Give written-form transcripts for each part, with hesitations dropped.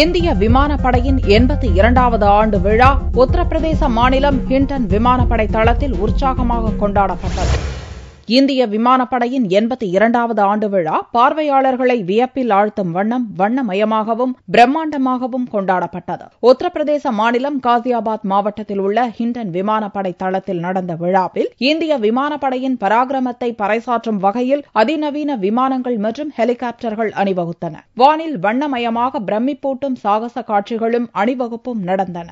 இந்திய விமானப்படையின் 82வது ஆண்டு விழா உத்தரப்பிரதேச மாநிலம் ஹிண்டன் விமானப்படை தளத்தில் உற்சாகமாக கொண்டாடப்பட்டது. இந்திய விமானப்படையின் 82வது ஆண்டு விழா பார்வையாளர்களை வியப்பில் ஆழ்த்தும் வண்ணம் வண்ணமயமாகவும் பிரம்மாண்டமாகவும் கொண்டாடப்பட்டது. உத்தரப்பிரதேச மாநிலம் காசியாபாத் மாவட்டத்தில் உள்ள ஹிண்டன் விமானப்படை தளத்தில் நடந்த விழாவில் இந்திய விமானப்படையின் பராக்கிரமத்தை பறைசாற்றும் வகையில் அதிநவீன விமானங்கள் மற்றும் ஹெலிகாப்டர்கள் அணிவகுத்தன. வானில் வண்ணமயமாக பிரமிப்பூட்டும் சாகச காட்சிகளும் அணிவகுப்பும் நடந்தன.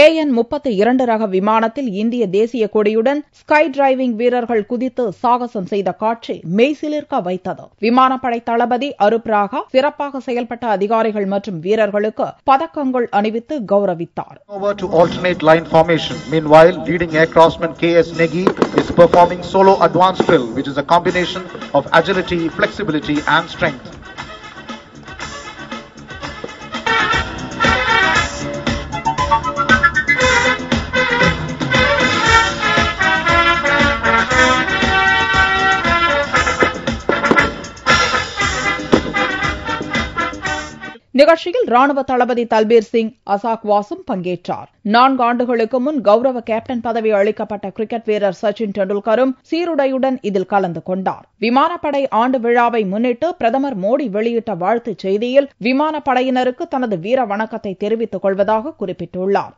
AN-32 ரக விமானத்தில் இந்திய தேசிய கொடியுடன் ஸ்கை டிரைவிங் வீரர்கள் குதித்து சாகசம் செய்த காட்சி மெய்சிலிர்க்க வைத்தது. விமானப்படை தளபதி அரூப் ராகா சிறப்பாக செயல்பட்ட அதிகாரிகள் மற்றும் வீரர்களுக்கு பதக்கங்கள் அணிவித்து கௌரவித்தார். Meanwhile, leading air craftsman K.S. Negi is performing solo advanced drill, which is a combination of agility, flexibility and strength. நிகழ்ச்சியில் ராணுவ தளபதி தல்பீர் சிங் அசாக்வாசும் பங்கேற்றார். 4 ஆண்டுகளுக்கு முன் கௌரவ கேப்டன் பதவி அளிக்கப்பட்ட கிரிக்கெட் வீரர் சச்சின் டெண்டுல்கரும் சீருடையுடன் இதில் கலந்து கொண்டார். விமானப்படை ஆண்டு விழாவை முன்னிட்டு பிரதமர் மோடி வெளியிட்ட வாழ்த்துச் செய்தியில் விமானப்படையினருக்கு தனது வீர வணக்கத்தை தெரிவித்துக் கொள்வதாக குறிப்பிட்டுள்ளார்.